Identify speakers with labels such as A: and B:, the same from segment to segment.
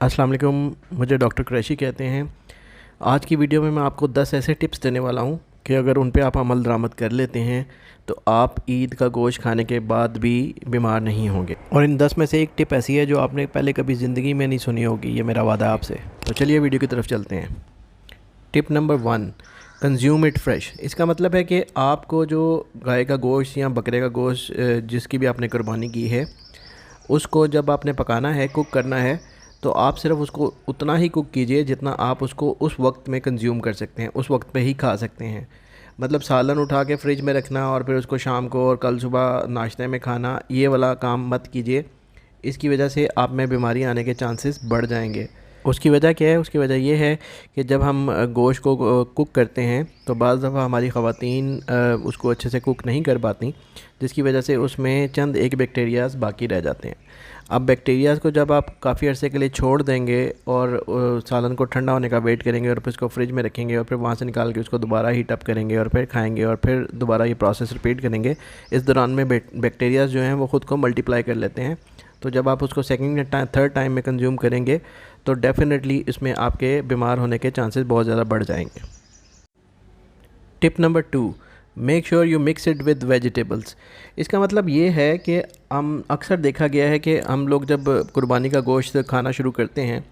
A: अस्सलाम वालेकुम। मुझे डॉक्टर कुरैशी कहते हैं। आज की वीडियो में मैं आपको 10 ऐसे टिप्स देने वाला हूं कि अगर उन पे आप अमल दरामद कर लेते हैं तो आप ईद का गोश्त खाने के बाद भी बीमार नहीं होंगे। और इन 10 में से एक टिप ऐसी है जो आपने पहले कभी ज़िंदगी में नहीं सुनी होगी, ये मेरा वादा है आपसे। तो चलिए वीडियो की तरफ चलते हैं। Tip number 1, consume it fresh. इसका मतलब है कि आपको जो गाय का गोश्त या बकरे का गोश्त जिसकी भी आपने कुर्बानी की है, उसको जब आपने पकाना है, कुक करना है, तो आप सिर्फ उसको उतना ही कुक कीजिए जितना आप उसको उस वक्त में कंज्यूम कर सकते हैं, उस वक्त पे ही खा सकते हैं। मतलब सालन उठा के फ्रिज में रखना और फिर उसको शाम को और कल सुबह नाश्ते में खाना, ये वाला काम मत कीजिए। इसकी वजह से आप में बीमारी आने के चांसेस बढ़ जाएंगे। उसकी वजह क्या है? उसकी वजह ये है कि जब हम गोश्त को कुक करते हैं तो बाज़ दफ़ा हमारी ख़वातीन उसको अच्छे से कुक नहीं कर पाती, जिसकी वजह से उसमें चंद एक बैक्टीरियाज़ बाकी रह जाते हैं। अब बैक्टीरियाज़ को जब आप काफ़ी अरसे के लिए छोड़ देंगे और सालन को ठंडा होने का वेट करेंगे और फिर उसको फ्रिज में रखेंगे और फिर वहाँ से निकाल के उसको दोबारा हीट अप करेंगे और फिर खाएंगे और फिर दोबारा ये प्रोसेस रिपीट करेंगे, इस दौरान में बैक्टीरियाज़ जो हैं वो ख़ुद को मल्टीप्लाई कर लेते हैं। तो जब आप उसको सेकंड या थर्ड टाइम में कंज्यूम करेंगे तो डेफ़िनेटली इसमें आपके बीमार होने के चांसेस बहुत ज़्यादा बढ़ जाएंगे। Tip number 2, make sure you mix it with vegetables. इसका मतलब ये है कि हम अक्सर देखा गया है कि हम लोग जब कुर्बानी का गोश्त खाना शुरू करते हैं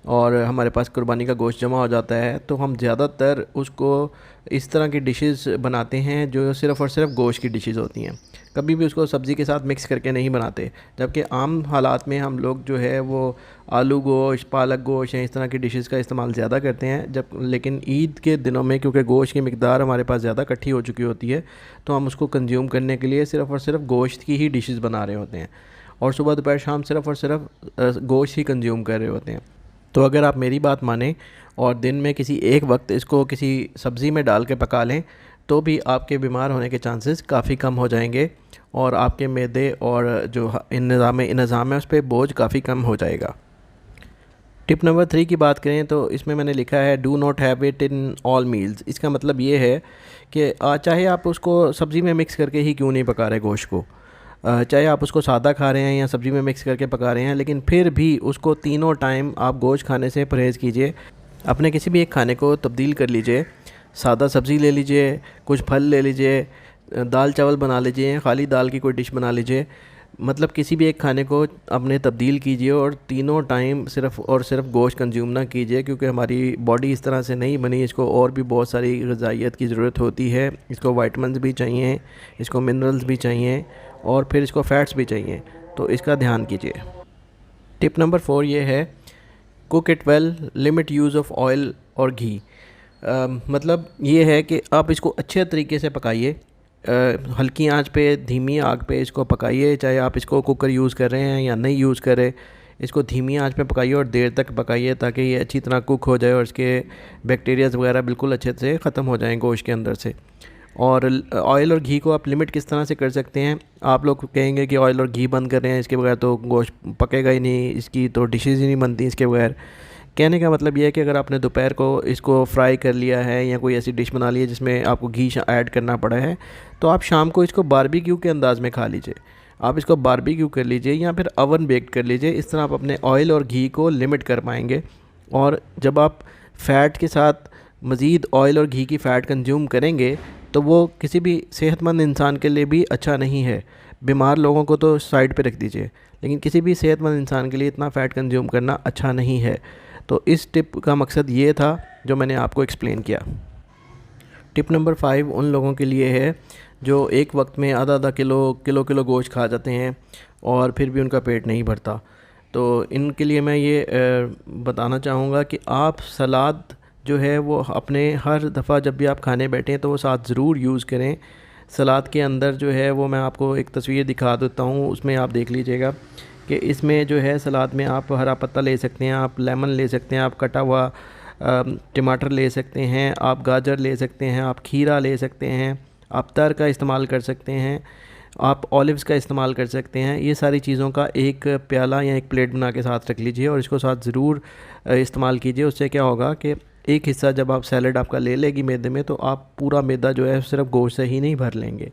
A: और हमारे पास कुर्बानी का गोश्त जमा हो जाता है तो हम ज़्यादातर उसको इस तरह की डिशेस बनाते हैं जो सिर्फ़ और सिर्फ गोश्त की डिशेस होती हैं। कभी भी उसको सब्ज़ी के साथ मिक्स करके नहीं बनाते, जबकि आम हालात में हम लोग जो है वो आलू गोश्त, पालक गोश्त या इस तरह की डिशेस का इस्तेमाल ज़्यादा करते हैं। लेकिन ईद के दिनों में क्योंकि गोश्त की मिकदार हमारे पास ज़्यादा इकट्ठी हो चुकी होती है तो हम उसको कंज्यूम करने के लिए सिर्फ़ और सिर्फ गोश्त की ही डिशेस बना रहे होते हैं और सुबह दोपहर शाम सिर्फ़ और सिर्फ गोश्त ही कंज्यूम कर रहे होते हैं। तो अगर आप मेरी बात मानें और दिन में किसी एक वक्त इसको किसी सब्ज़ी में डाल के पका लें तो भी आपके बीमार होने के चांसेस काफ़ी कम हो जाएंगे और आपके मैदे और जो निज़ाम है उस पर बोझ काफ़ी कम हो जाएगा। टिप नंबर 3 की बात करें तो इसमें मैंने लिखा है do not have it in all meals. इसका मतलब ये है कि चाहे आप उसको सब्ज़ी में मिक्स करके ही क्यों नहीं पका रहे गोश्त को, चाहे आप उसको सादा खा रहे हैं या सब्ज़ी में मिक्स करके पका रहे हैं, लेकिन फिर भी उसको तीनों टाइम आप गोश्त खाने से परहेज़ कीजिए। अपने किसी भी एक खाने को तब्दील कर लीजिए, सादा सब्ज़ी ले लीजिए, कुछ फल ले लीजिए, दाल चावल बना लीजिए, खाली दाल की कोई डिश बना लीजिए। मतलब किसी भी एक खाने को अपने तब्दील कीजिए और तीनों टाइम सिर्फ़ और सिर्फ गोश्त कंज्यूम ना कीजिए, क्योंकि हमारी बॉडी इस तरह से नहीं बनी। इसको और भी बहुत सारी ग़िज़ाइयत की ज़रूरत होती है। इसको विटामिन्स भी चाहिए, इसको मिनरल्स भी चाहिए और फिर इसको फ़ैट्स भी चाहिए, तो इसका ध्यान कीजिए। टिप नंबर 4 ये है, cook it well, limit use of oil और घी। मतलब ये है कि आप इसको अच्छे तरीके से पकाइए, हल्की आंच पे, धीमी आग पे इसको पकाइए। चाहे आप इसको कुकर यूज़ कर रहे हैं या नहीं यूज़ कर रहे, इसको धीमी आंच पे पकाइए और देर तक पकाइए ताकि ये अच्छी तरह कुक हो जाए और इसके बैक्टीरियाज़ वगैरह बिल्कुल अच्छे से ख़त्म हो जाएं गोश्त के अंदर से। और ऑयल और घी को आप लिमिट किस तरह से कर सकते हैं? आप लोग कहेंगे कि ऑयल और घी बंद कर रहे हैं, इसके बगैर तो गोश्त पकेगा ही नहीं, इसकी तो डिशेज़ ही नहीं बनती इसके बगैर। कहने का मतलब ये है कि अगर आपने दोपहर को इसको फ्राई कर लिया है या कोई ऐसी डिश बना ली है जिसमें आपको घी ऐड करना पड़ा है, तो आप शाम को इसको बारबेक्यू के अंदाज़ में खा लीजिए। आप इसको बारबेक्यू कर लीजिए या फिर ओवन बेक्ड कर लीजिए। इस तरह आप अपने ऑयल और घी को लिमिट कर पाएंगे। और जब आप फ़ैट के साथ मज़ीद ऑयल और घी की फ़ैट कंज्यूम करेंगे तो वो किसी भी सेहतमंद इंसान के लिए भी अच्छा नहीं है। बीमार लोगों को तो साइड पे रख दीजिए, लेकिन किसी भी सेहतमंद इंसान के लिए इतना फ़ैट कंज्यूम करना अच्छा नहीं है। तो इस टिप का मकसद ये था जो मैंने आपको एक्सप्लेन किया। टिप नंबर 5 उन लोगों के लिए है जो एक वक्त में आधा आधा किलो गोश्त खा जाते हैं और फिर भी उनका पेट नहीं भरता। तो इनके लिए मैं ये बताना चाहूँगा कि आप सलाद जो है वो अपने हर दफ़ा जब भी आप खाने बैठें तो वो साथ ज़रूर यूज़ करें। सलाद के अंदर जो है वो मैं आपको एक तस्वीर दिखा देता हूँ, उसमें आप देख लीजिएगा कि इसमें जो है सलाद में आप हरा पत्ता ले सकते हैं, आप लेमन ले सकते हैं, आप कटा हुआ टमाटर ले सकते हैं, आप गाजर ले सकते हैं, आप खीरा ले सकते हैं, आप तर का इस्तेमाल कर सकते हैं, आप ऑलिव्स का इस्तेमाल कर सकते हैं। ये सारी चीज़ों का एक प्याला या एक प्लेट बना के साथ रख लीजिए और इसको साथ ज़रूर इस्तेमाल कीजिए। उससे क्या होगा कि एक हिस्सा जब आप सैलड आपका ले लेगी मैदे में, तो आप पूरा मैदा जो है सिर्फ गोश्त से ही नहीं भर लेंगे।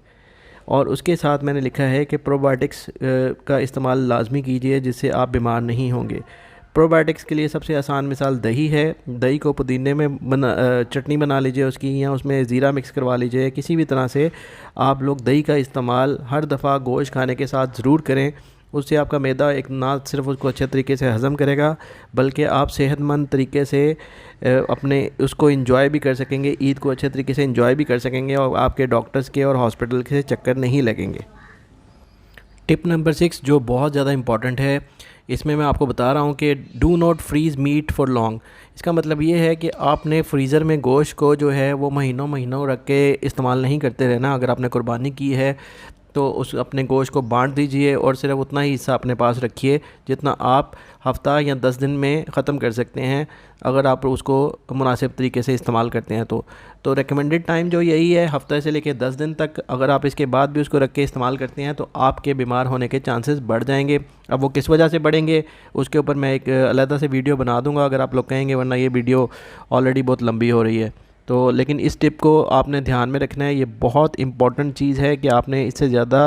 A: और उसके साथ मैंने लिखा है कि प्रोबायोटिक्स का इस्तेमाल लाजमी कीजिए जिससे आप बीमार नहीं होंगे। प्रोबायोटिक्स के लिए सबसे आसान मिसाल दही है। दही को पुदीने में चटनी बना लीजिए उसकी, या उसमें ज़ीरा मिक्स करवा लीजिए। किसी भी तरह से आप लोग दही का इस्तेमाल हर दफ़ा गोश्त खाने के साथ ज़रूर करें। उससे आपका मैदा एक ना सिर्फ उसको अच्छे तरीके से हज़म करेगा, बल्कि आप सेहतमंद तरीके से अपने उसको इंजॉय भी कर सकेंगे, ईद को अच्छे तरीके से इंजॉय भी कर सकेंगे, और आपके डॉक्टर्स के और हॉस्पिटल के चक्कर नहीं लगेंगे। टिप नंबर 6 जो बहुत ज़्यादा इम्पॉर्टेंट है, इसमें मैं आपको बता रहा हूँ कि do not freeze meat for long. इसका मतलब ये है कि आपने फ्रीज़र में गोश्त को जो है वो महीनों महीनों रख के इस्तेमाल नहीं करते रहना। अगर आपने कुर्बानी की है तो उस अपने गोश्त को बांट दीजिए और सिर्फ उतना ही हिस्सा अपने पास रखिए जितना आप हफ़्ता या 10 दिन में ख़त्म कर सकते हैं, अगर आप उसको मुनासिब तरीके से इस्तेमाल करते हैं तो रिकमेंडेड टाइम जो यही है, हफ़्ते से लेकर 10 दिन तक। अगर आप इसके बाद भी उसको रख के इस्तेमाल करते हैं तो आपके बीमार होने के चांसेस बढ़ जाएंगे। अब वो किस वजह से बढ़ेंगे उसके ऊपर मैं एक अलग से वीडियो बना दूंगा अगर आप लोग कहेंगे, वरना ये वीडियो ऑलरेडी बहुत लंबी हो रही है। तो लेकिन इस टिप को आपने ध्यान में रखना है, ये बहुत इम्पॉर्टेंट चीज़ है कि आपने इससे ज़्यादा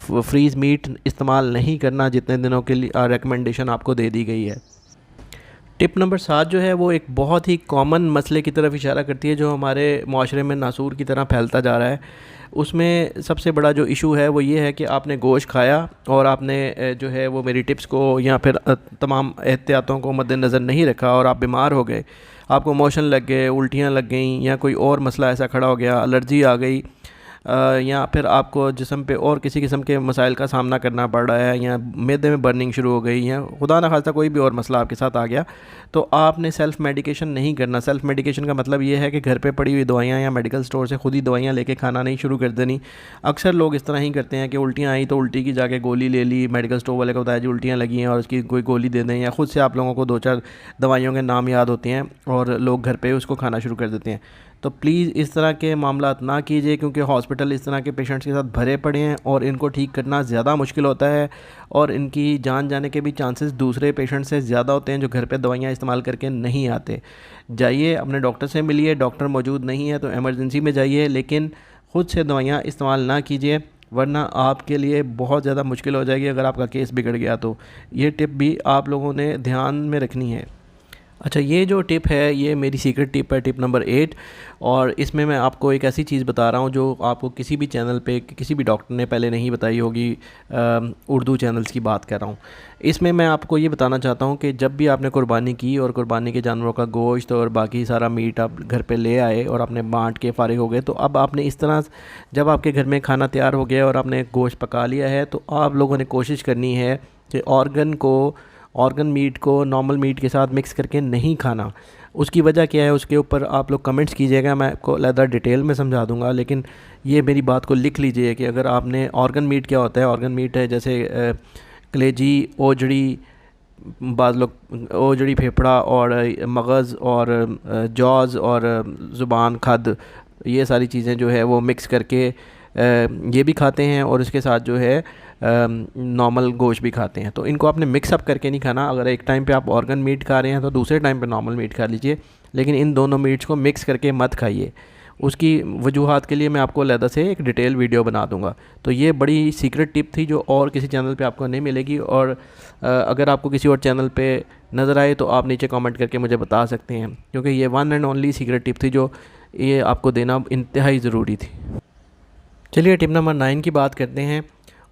A: फ्रीज़ मीट इस्तेमाल नहीं करना जितने दिनों के लिए रिकमेंडेशन आपको दे दी गई है। टिप नंबर 7 जो है वो एक बहुत ही कॉमन मसले की तरफ इशारा करती है जो हमारे माशरे में नासूर की तरह फैलता जा रहा है। उसमें सबसे बड़ा जो इशू है वो ये है कि आपने गोश्त खाया और आपने जो है वो मेरी टिप्स को या फिर तमाम एहतियातों को मद्देनज़र नहीं रखा और आप बीमार हो गए। आपको मोशन लग गए, उल्टियाँ लग गईं, या कोई और मसला ऐसा खड़ा हो गया, एलर्जी आ गई, या फिर आपको जिस्म पे और किसी किस्म के मसाइल का सामना करना पड़ रहा है, या मैदे में बर्निंग शुरू हो गई, या खुदा न खास्ता कोई भी और मसला आपके साथ आ गया, तो आपने सेल्फ़ मेडिकेशन नहीं करना। सेल्फ़ मेडिकेशन का मतलब ये है कि घर पे पड़ी हुई दवाइयाँ या मेडिकल स्टोर से ख़ुद ही दवाइयाँ लेके खाना नहीं शुरू कर देनी। अक्सर लोग इस तरह ही करते हैं कि उल्टियाँ आई तो उल्टी की जाके गोली ले ली, मेडिकल स्टोर वाले को बताया जी उल्टियाँ लगी हैं और उसकी कोई गोली दे दें, या ख़ुद से आप लोगों को 2-4 दवाइयों के नाम याद होते हैं और लोग घर पे उसको खाना शुरू कर देते हैं। तो प्लीज़ इस तरह के मामलात ना कीजिए, क्योंकि हॉस्पिटल इस तरह के पेशेंट्स के साथ भरे पड़े हैं और इनको ठीक करना ज़्यादा मुश्किल होता है, और इनकी जान जाने के भी चांसेस दूसरे पेशेंट से ज़्यादा होते हैं जो घर पे दवाइयाँ इस्तेमाल करके नहीं आते। जाइए अपने डॉक्टर से मिलिए, डॉक्टर मौजूद नहीं है तो एमरजेंसी में जाइए, लेकिन ख़ुद से दवाइयाँ इस्तेमाल ना कीजिए, वरना आपके लिए बहुत ज़्यादा मुश्किल हो जाएगी अगर आपका केस बिगड़ गया तो। ये टिप भी आप लोगों ने ध्यान में रखनी है। अच्छा, ये जो टिप है ये मेरी सीक्रेट टिप है, टिप नंबर 8, और इसमें मैं आपको एक ऐसी चीज़ बता रहा हूँ जो आपको किसी भी चैनल पे किसी भी डॉक्टर ने पहले नहीं बताई होगी। उर्दू चैनल्स की बात कर रहा हूँ। इसमें मैं आपको ये बताना चाहता हूँ कि जब भी आपने कुर्बानी की और कुर्बानी के जानवरों का गोश्त और बाकी सारा मीट आप घर पे ले आए और आपने बांट के फ़ारिग हो गए, तो अब आपने इस तरह जब आपके घर में खाना तैयार हो गया और आपने गोश्त पका लिया है, तो आप लोगों ने कोशिश करनी है कि ऑर्गन मीट को नॉर्मल मीट के साथ मिक्स करके नहीं खाना। उसकी वजह क्या है उसके ऊपर आप लोग कमेंट्स कीजिएगा, मैं आपको अलग डिटेल में समझा दूंगा, लेकिन ये मेरी बात को लिख लीजिए कि अगर आपने ऑर्गन मीट क्या होता है। ऑर्गन मीट है जैसे कलेजी, ओजड़ी, बाद लोग ओजड़ी, फेफड़ा और मगज़ और जॉज़ और ज़ुबान, खद, ये सारी चीज़ें जो है वो मिक्स करके ये भी खाते हैं और इसके साथ जो है नॉर्मल गोश्त भी खाते हैं। तो इनको आपने मिक्स अप करके नहीं खाना। अगर एक टाइम पे आप ऑर्गन मीट खा रहे हैं तो दूसरे टाइम पे नॉर्मल मीट खा लीजिए, लेकिन इन दोनों मीट्स को मिक्स करके मत खाइए। उसकी वजूहात के लिए मैं आपको अलग से एक डिटेल वीडियो बना दूंगा। तो ये बड़ी सीक्रेट टिप थी जो और किसी चैनल पे आपको नहीं मिलेगी, और अगर आपको किसी और चैनल पे नज़र आए तो आप नीचे कमेंट करके मुझे बता सकते हैं, क्योंकि ये one and only secret tip थी जो ये आपको देना इंतहाई ज़रूरी थी। चलिए टिप नंबर 9 की बात करते हैं,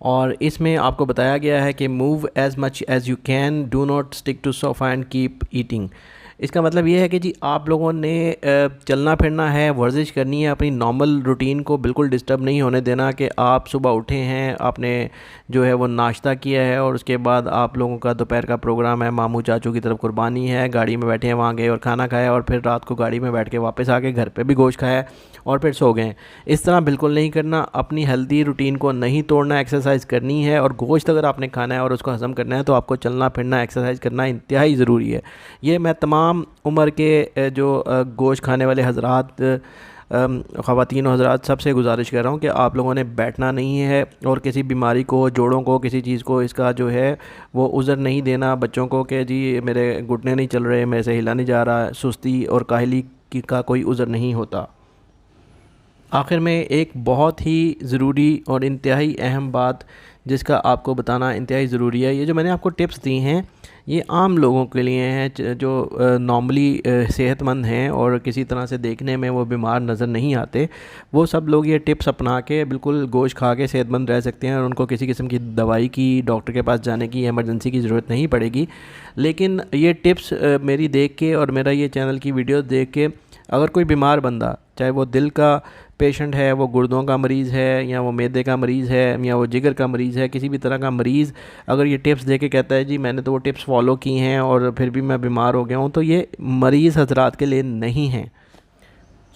A: और इसमें आपको बताया गया है कि move as much as you can, do not stick to sofa and keep eating. इसका मतलब ये है कि जी आप लोगों ने चलना फिरना है, वर्जिश करनी है, अपनी नॉर्मल रूटीन को बिल्कुल डिस्टर्ब नहीं होने देना कि आप सुबह उठे हैं, आपने जो है वो नाश्ता किया है और उसके बाद आप लोगों का दोपहर का प्रोग्राम है, मामू चाचू की तरफ कुर्बानी है, गाड़ी में बैठे हैं, वहाँ गए और खाना खाया, और फिर रात को गाड़ी में बैठ के वापस आ गए, घर पे भी गोश्त खाया और फिर सो गए। इस तरह बिल्कुल नहीं करना। अपनी हेल्दी रूटीन को नहीं तोड़ना, एक्सरसाइज करनी है, और गोश्त अगर आपने खाना है और उसको हज़म करना है तो आपको चलना फिरना, एक्सरसाइज करना इंतहाई ज़रूरी है। ये मैं तमाम उम्र के जो गोश्त खाने वाले हज़रात, ख़वातीन और हज़रात सबसे गुजारिश कर रहा हूँ कि आप लोगों ने बैठना नहीं है, और किसी बीमारी को, जोड़ों को, किसी चीज़ को इसका जो है वो उज़र नहीं देना बच्चों को कि जी मेरे घुटने नहीं चल रहे, मेरे से हिला नहीं जा रहा। सुस्ती और काहली का कोई उज़र नहीं होता। आखिर में एक बहुत ही ज़रूरी और इंतहाई अहम बात जिसका आपको बताना इंतहाई ज़रूरी है, ये जो मैंने आपको टिप्स दी हैं ये आम लोगों के लिए हैं जो नॉर्मली सेहतमंद हैं और किसी तरह से देखने में वो बीमार नज़र नहीं आते। वो सब लोग ये टिप्स अपना के बिल्कुल गोश्त खा के सेहतमंद रह सकते हैं और उनको किसी किस्म की दवाई की, डॉक्टर के पास जाने की, इमरजेंसी की ज़रूरत नहीं पड़ेगी। लेकिन ये टिप्स मेरी देख के और मेरा ये चैनल की वीडियो देख के अगर कोई बीमार बंदा, चाहे वो दिल का पेशेंट है, वो गुर्दों का मरीज़ है, या वो मैदे का मरीज़ है, या वो जिगर का मरीज़ है, किसी भी तरह का मरीज़ अगर ये टिप्स दे के कहता है जी मैंने तो वो टिप्स फॉलो की हैं और फिर भी मैं बीमार हो गया हूँ, तो ये मरीज़ हजरात के लिए नहीं हैं।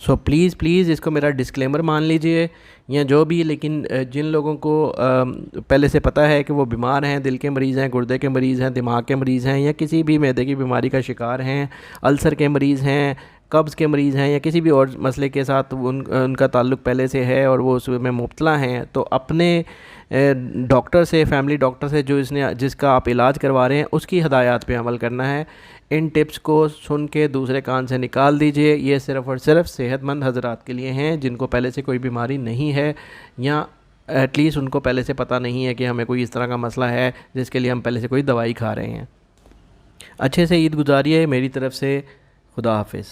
A: सो प्लीज़ इसको मेरा डिस्क्लेमर मान लीजिए या जो भी। लेकिन जिन लोगों को पहले से पता है कि वो बीमार हैं, दिल के मरीज़ हैं, गुर्दे के मरीज़ हैं, दिमाग के मरीज़ हैं, या किसी भी मैदे की बीमारी का शिकार हैं, अल्सर के मरीज़ हैं, कब्ज़ के मरीज़ हैं, या किसी भी और मसले के साथ उनका ताल्लुक़ पहले से है और वो उसमें मुब्तला हैं, तो अपने डॉक्टर से, फैमिली डॉक्टर से जो जिसका आप इलाज करवा रहे हैं उसकी हदायत पे अमल करना है। इन टिप्स को सुन के दूसरे कान से निकाल दीजिए। ये सिर्फ़ और सिर्फ सेहतमंद हजरात के लिए हैं जिनको पहले से कोई बीमारी नहीं है, या एटलीस्ट उनको पहले से पता नहीं है कि हमें कोई इस तरह का मसला है जिसके लिए हम पहले से कोई दवाई खा रहे हैं। अच्छे से ईद गुजारिए मेरी तरफ़ से। खुदा हाफिज़।